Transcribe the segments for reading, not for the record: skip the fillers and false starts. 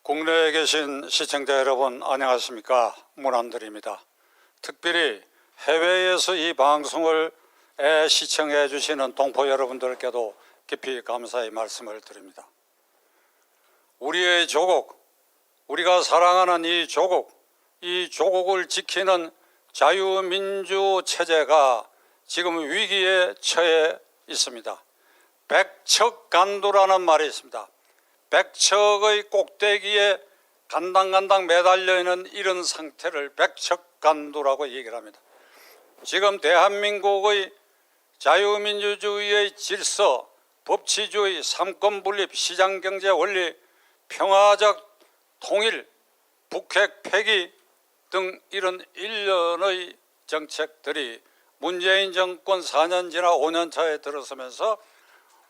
국내에 계신 시청자 여러분 안녕하십니까? 문한들입니다. 특별히 해외에서 이 방송을 시청해 주시는 동포 여러분들께도 깊이 감사의 말씀을 드립니다. 우리의 조국, 우리가 사랑하는 이 조국을 지키는 자유민주 체제가 지금 위기에 처해 있습니다. 백척간두라는 말이 있습니다. 백척의 꼭대기에 간당간당 매달려 있는 이런 상태를 백척간두라고 얘기를 합니다. 지금 대한민국의 자유민주주의의 질서, 법치주의, 삼권분립, 시장경제 원리, 평화적 통일, 북핵 폐기 등 이런 일련의 정책들이 문재인 정권 4년 지나 5년 차에 들어서면서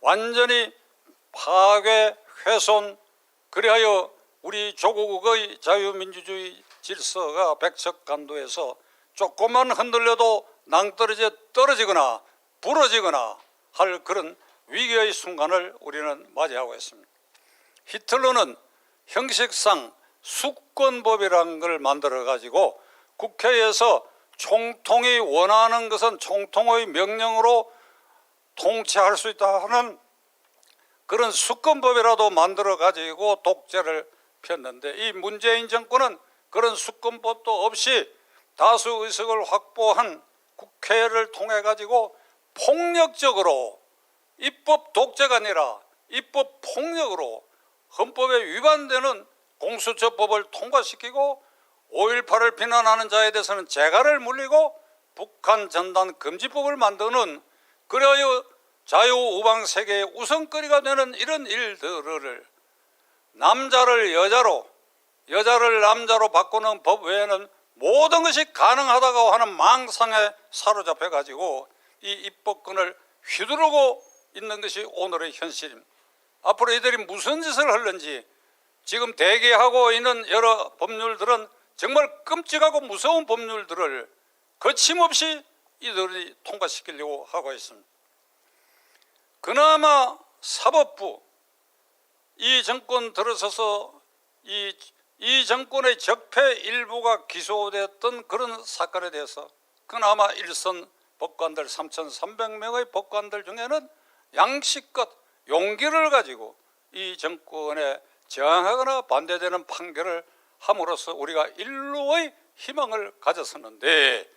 완전히 파괴, 훼손, 그리하여 우리 조국의 자유민주주의 질서가 백척간두에서 조금만 흔들려도 낭떠러지에 떨어지거나 부러지거나 할 그런 위기의 순간을 우리는 맞이하고 있습니다. 히틀러는 형식상 수권법이라는 걸 만들어 가지고 국회에서 총통이 원하는 것은 총통의 명령으로 통치할 수 있다 하는 그런 수권법이라도 만들어 가지고 독재를 폈는데, 이 문재인 정권은 그런 수권법도 없이 다수 의석을 확보한 국회를 통해 가지고 폭력적으로, 입법 독재가 아니라 입법 폭력으로 헌법에 위반되는 공수처법을 통과시키고 5.18을 비난하는 자에 대해서는 재갈을 물리고 북한 전단 금지법을 만드는, 그래야 자유우방 세계의 우선거리가 되는 이런 일들을 남자를 여자로, 여자를 남자로 바꾸는 법 외에는 모든 것이 가능하다고 하는 망상에 사로잡혀 가지고 이 입법권을 휘두르고 있는 것이 오늘의 현실입니다. 앞으로 이들이 무슨 짓을 하는지, 지금 대기하고 있는 여러 법률들은 정말 끔찍하고 무서운 법률들을 거침없이 이들이 통과시키려고 하고 있습니다. 그나마 사법부, 이 정권 들어서서 이 정권의 적폐 일부가 기소됐던 그런 사건에 대해서 그나마 일선 법관들 3,300명의 법관들 중에는 양식껏 용기를 가지고 이 정권에 저항하거나 반대되는 판결을 함으로써 우리가 인류의 희망을 가졌었는데,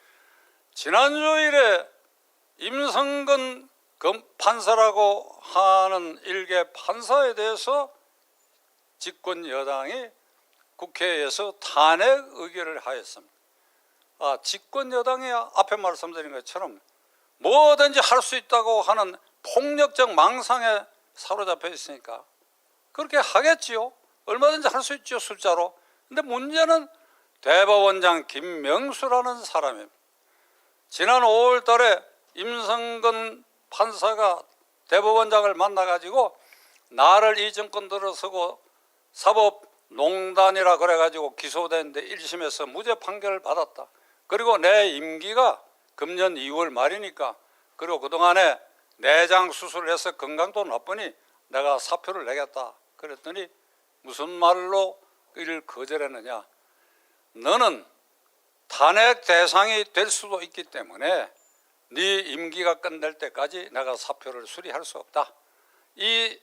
지난주일에 임성근 판사라고 하는 일개 판사에 대해서 집권 여당이 국회에서 탄핵 의결을 하였습니다. 집권 여당이 앞에 말씀드린 것처럼 뭐든지 할 수 있다고 하는 폭력적 망상에 사로잡혀 있으니까 그렇게 하겠지요. 얼마든지 할 수 있죠, 숫자로. 근데 문제는 대법원장 김명수라는 사람입니다. 지난 5월 달에 임성근 판사가 대법원장을 만나가지고 나를 이 정권 들어서고 사법농단이라 그래가지고 기소됐는데 1심에서 무죄 판결을 받았다. 그리고 내 임기가 금년 2월 말이니까, 그리고 그동안에 내장 수술을 해서 건강도 나쁘니 내가 사표를 내겠다. 그랬더니 무슨 말로 이를 거절했느냐. 너는 탄핵 대상이 될 수도 있기 때문에 네 임기가 끝날 때까지 내가 사표를 수리할 수 없다. 이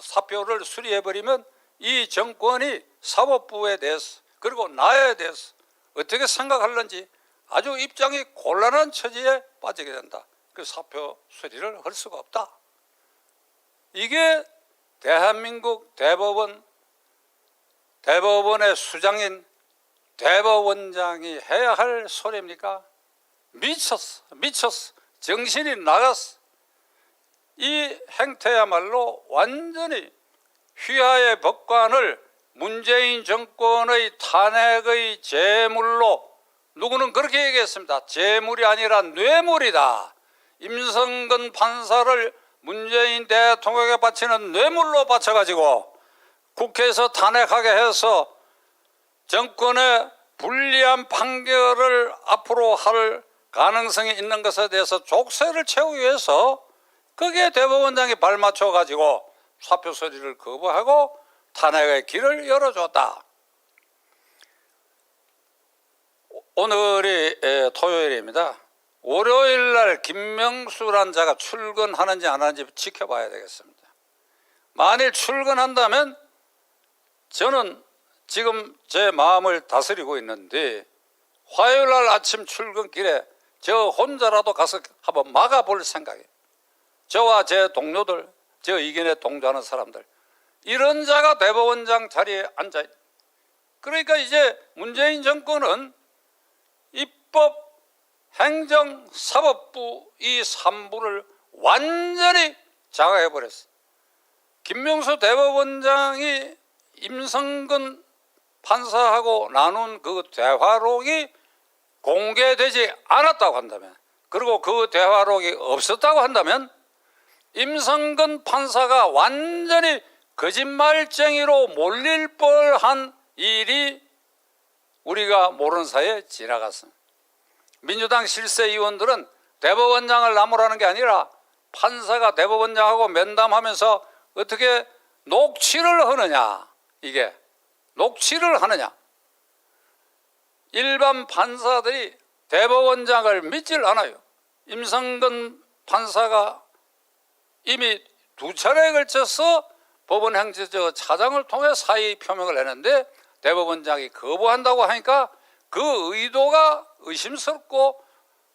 사표를 수리해버리면 이 정권이 사법부에 대해서 그리고 나에 대해서 어떻게 생각하는지 아주 입장이 곤란한 처지에 빠지게 된다. 그 사표 수리를 할 수가 없다. 이게 대한민국 대법원의 수장인 대법원장이 해야 할 소리입니까? 미쳤어. 정신이 나갔어. 이 행태야말로 완전히 휘하의 법관을 문재인 정권의 탄핵의 제물로, 누구는 그렇게 얘기했습니다. 제물이 아니라 뇌물이다. 임성근 판사를 문재인 대통령에게 바치는 뇌물로 바쳐가지고 국회에서 탄핵하게 해서 정권의 불리한 판결을 앞으로 할 가능성이 있는 것에 대해서 족쇄를 채우기 위해서 거기에 대법원장이 발맞춰 가지고 사표 처리를 거부하고 탄핵의 길을 열어줬다. 오늘이 토요일입니다. 월요일 날 김명수란 자가 출근하는지 안 하는지 지켜봐야 되겠습니다. 만일 출근한다면 저는 지금 제 마음을 다스리고 있는데 화요일 날 아침 출근길에 저 혼자라도 가서 한번 막아볼 생각이에요. 저와 제 동료들, 저 의견에 동조하는 사람들, 이런 자가 대법원장 자리에 앉아. 그러니까 이제 문재인 정권은 입법, 행정, 사법부 이 3부를 완전히 장악해버렸어요. 김명수 대법원장이 임성근 판사하고 나눈 그 대화록이 공개되지 않았다고 한다면, 그리고 그 대화록이 없었다고 한다면 임성근 판사가 완전히 거짓말쟁이로 몰릴 뻔한 일이 우리가 모르는 사이에 지나갔습니다. 민주당 실세 의원들은 대법원장을 나무라는 게 아니라 판사가 대법원장하고 면담하면서 어떻게 녹취를 하느냐, 이게 녹취를 하느냐. 일반 판사들이 대법원장을 믿질 않아요. 임성근 판사가 이미 2차례에 걸쳐서 법원 행정처 차장을 통해 사의 표명을 했는데 대법원장이 거부한다고 하니까 그 의도가 의심스럽고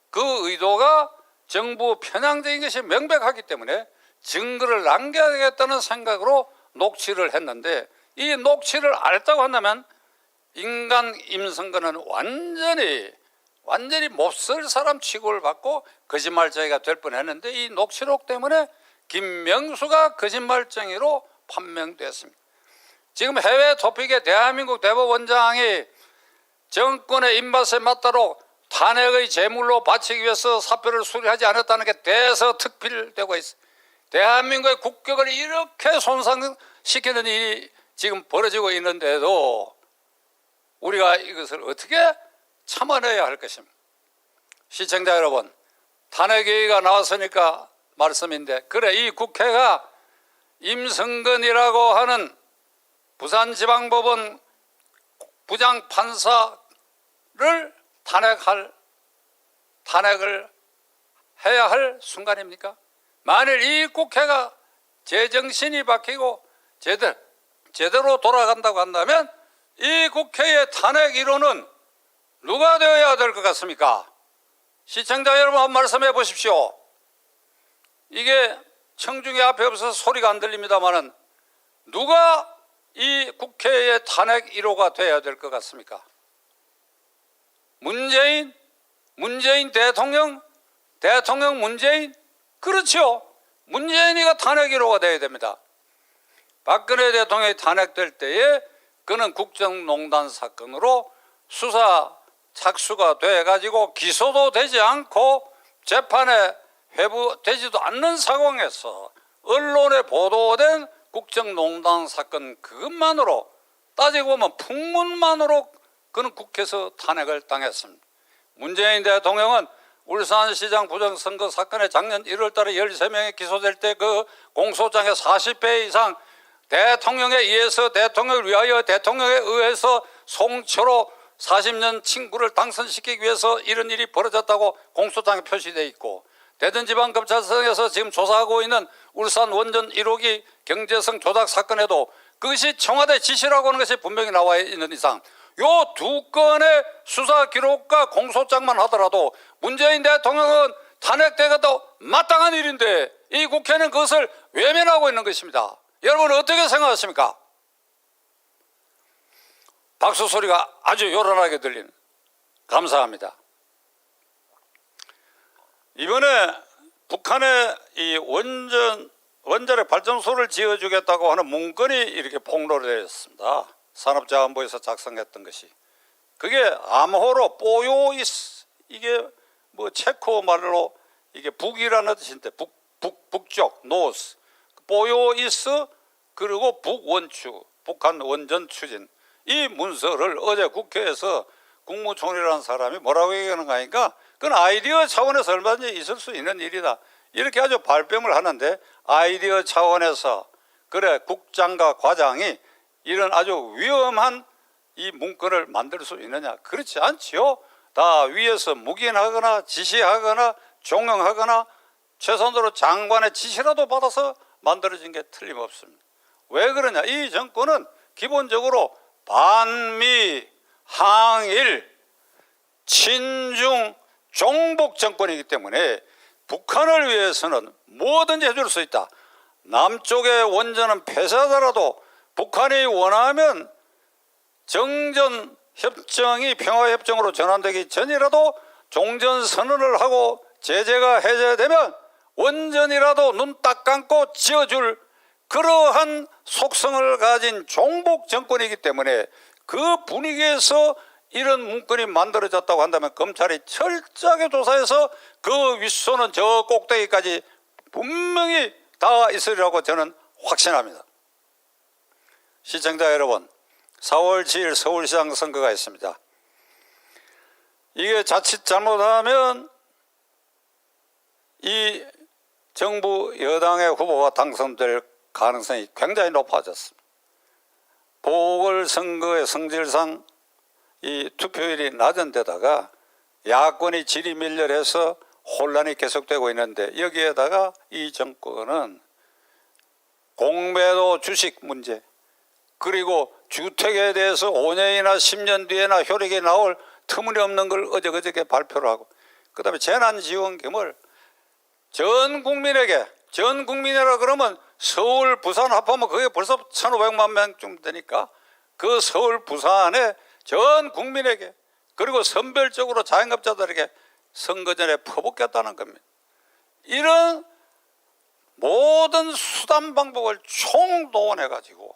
그 의도가 정부 편향적인 것이 명백하기 때문에 증거를 남겨야겠다는 생각으로 녹취를 했는데, 이 녹취를 알았다고 한다면 인간 임성근은 완전히 몹쓸 사람 취급을 받고 거짓말쟁이가 될 뻔했는데 이 녹취록 때문에 김명수가 거짓말쟁이로 판명됐습니다. 지금 해외 토픽에 대한민국 대법원장이 정권의 입맛에 맞도록 탄핵의 제물로 바치기 위해서 사표를 수리하지 않았다는 게 대서특필되고 있습니다. 대한민국의 국격을 이렇게 손상시키는 일이 지금 벌어지고 있는데도 우리가 이것을 어떻게 참아내야 할 것입니다. 시청자 여러분, 탄핵 얘기가 나왔으니까 말씀인데, 그래, 이 국회가 임성근이라고 하는 부산지방법원 부장판사를 탄핵을 해야 할 순간입니까? 만일 이 국회가 제정신이 바뀌고 제대로 돌아간다고 한다면 이 국회의 탄핵 이론은 누가 되어야 될 것 같습니까? 시청자 여러분, 한번 말씀해 보십시오. 이게 청중의 앞에 없어서 소리가 안 들립니다마는 누가 이 국회의 탄핵 1호가 되어야 될 것 같습니까? 문재인 대통령 문재인? 그렇죠. 문재인이가 탄핵 1호가 되어야 됩니다. 박근혜 대통령이 탄핵될 때에 그는 국정농단 사건으로 수사 착수가 돼가지고 기소도 되지 않고 재판에 회부되지도 않는 상황에서 언론에 보도된 국정농단 사건 그것만으로 따지고 보면 풍문만으로 그는 국회에서 탄핵을 당했습니다. 문재인 대통령은 울산시장 부정선거 사건에 작년 1월 달에 13명이 기소될 때 그 공소장에 40배 이상 대통령에 의해서, 대통령을 위하여, 대통령에 의해서 송초로 40년 친구를 당선시키기 위해서 이런 일이 벌어졌다고 공소장에 표시되어 있고, 대전지방검찰청에서 지금 조사하고 있는 울산 원전 1호기 경제성 조작 사건에도 그것이 청와대 지시라고 하는 것이 분명히 나와 있는 이상 요 두 건의 수사 기록과 공소장만 하더라도 문재인 대통령은 탄핵되고도 마땅한 일인데 이 국회는 그것을 외면하고 있는 것입니다. 여러분 어떻게 생각하십니까? 박수 소리가 아주 요란하게 들리는, 감사합니다. 이번에 북한에 이 원자력 발전소를 지어주겠다고 하는 문건이 이렇게 폭로를 했습니다. 산업자원부에서 작성했던 것이, 그게 암호로 뽀요이스, 이게 뭐 체코 말로 이게 북이라는 뜻인데 북쪽 노스, 뽀요이스, 그리고 북원추, 북한 원전 추진, 이 문서를 어제 국회에서 국무총리라는 사람이 뭐라고 얘기하는가 하니까 그건 아이디어 차원에서 얼마든지 있을 수 있는 일이다, 이렇게 아주 발뺌을 하는데, 아이디어 차원에서 그래 국장과 과장이 이런 아주 위험한 이 문건을 만들 수 있느냐? 그렇지 않지요. 다 위에서 묵인하거나 지시하거나 종용하거나 최소한으로 장관의 지시라도 받아서 만들어진 게 틀림없습니다. 왜 그러냐? 이 정권은 기본적으로 반미, 항일, 친중, 종북 정권이기 때문에 북한을 위해서는 뭐든지 해줄 수 있다. 남쪽의 원전은 폐쇄하더라도 북한이 원하면 정전협정이 평화협정으로 전환되기 전이라도 종전선언을 하고 제재가 해제되면 원전이라도 눈 딱 감고 지어줄 그러한 속성을 가진 종북 정권이기 때문에 그 분위기에서 이런 문건이 만들어졌다고 한다면 검찰이 철저하게 조사해서 그 윗손은 저 꼭대기까지 분명히 닿아 있으리라고 저는 확신합니다. 시청자 여러분, 4월 7일 서울시장 선거가 있습니다. 이게 자칫 잘못하면 이 정부 여당의 후보가 당선될 가능성이 굉장히 높아졌습니다. 보궐선거의 성질상 이 투표율이 낮은 데다가 야권이 지리밀렬해서 혼란이 계속되고 있는데 여기에다가 이 정권은 공매도 주식 문제 그리고 주택에 대해서 5년이나 10년 뒤에나 효력이 나올 터무니없는 걸 어저께 발표를 하고 그 다음에 재난지원금을 전 국민이라 그러면 서울, 부산 합하면 그게 벌써 1,500만 명쯤 되니까 그 서울, 부산에 전 국민에게 그리고 선별적으로 자영업자들에게 선거 전에 퍼붓겠다는 겁니다. 이런 모든 수단 방법을 총동원해 가지고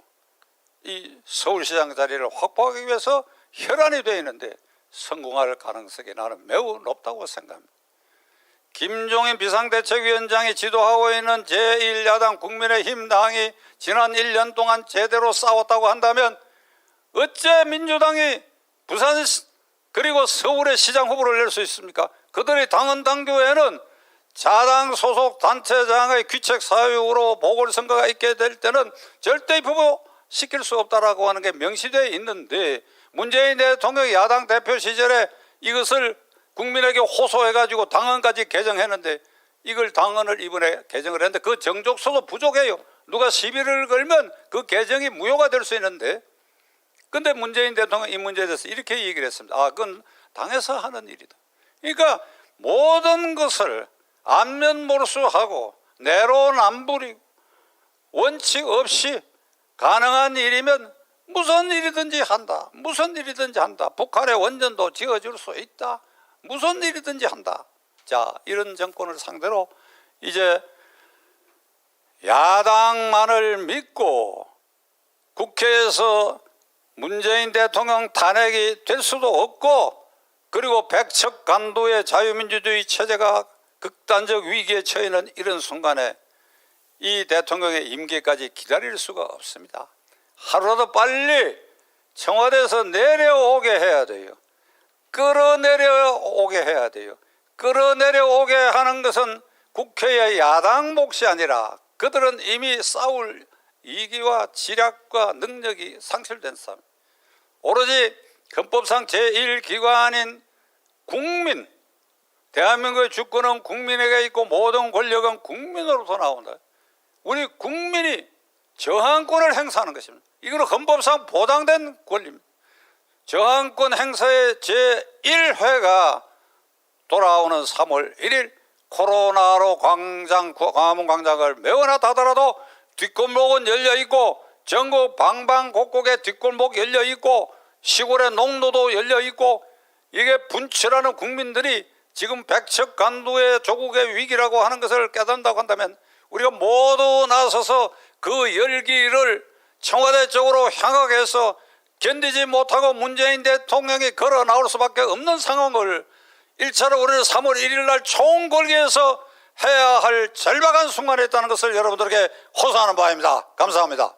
이 서울시장 자리를 확보하기 위해서 혈안이 되어 있는데 성공할 가능성이 나는 매우 높다고 생각합니다. 김종인 비상대책위원장이 지도하고 있는 제1야당 국민의힘 당이 지난 1년 동안 제대로 싸웠다고 한다면 어째 민주당이 부산 그리고 서울의 시장 후보를 낼 수 있습니까? 그들의 당헌 당규에는 자당 소속 단체장의 귀책 사유로 보궐선거가 있게 될 때는 절대 입후보시킬 수 없다라고 하는 게 명시되어 있는데 문재인 대통령이 야당 대표 시절에 이것을 국민에게 호소해가지고 당헌까지 개정했는데 이걸 당헌을 이번에 개정을 했는데 그 정족수도 부족해요. 누가 시비를 걸면 그 개정이 무효가 될 수 있는데 근데 문재인 대통령 이 문제에 대해서 이렇게 얘기를 했습니다. 아, 그건 당에서 하는 일이다. 그러니까 모든 것을 안면몰수하고 내로남불이고 원칙 없이 가능한 일이면 무슨 일이든지 한다. 무슨 일이든지 한다. 북한의 원전도 지어줄 수 있다. 무슨 일이든지 한다. 자, 이런 정권을 상대로 이제 야당만을 믿고 국회에서 문재인 대통령 탄핵이 될 수도 없고 그리고 백척간두의 자유민주주의 체제가 극단적 위기에 처해 있는 이런 순간에 이 대통령의 임기까지 기다릴 수가 없습니다. 하루라도 빨리 청와대에서 내려오게 해야 돼요. 끌어내려오게 해야 돼요. 끌어내려오게 하는 것은 국회의 야당 몫이 아니라 그들은 이미 싸울 이기와 지략과 능력이 상실된 싸움. 오로지 헌법상 제1기관인 국민, 대한민국의 주권은 국민에게 있고 모든 권력은 국민으로부터 나온다. 우리 국민이 저항권을 행사하는 것입니다. 이거는 헌법상 보장된 권리입니다. 저항권 행사의 제1회가 돌아오는 3월 1일 코로나로 광화문 광장을 메워놨다 하더라도 뒷골목은 열려있고 전국 방방곡곡에 뒷골목 열려있고 시골의 농로도 열려있고 이게 분출하는 국민들이 지금 백척간두의 조국의 위기라고 하는 것을 깨닫는다고 한다면 우리가 모두 나서서 그 열기를 청와대 쪽으로 향하게 해서 견디지 못하고 문재인 대통령이 걸어 나올 수밖에 없는 상황을 1차로 우리는 3월 1일 날 총궐기에서 해야 할 절박한 순간에 있다는 것을 여러분들에게 호소하는 바입니다. 감사합니다.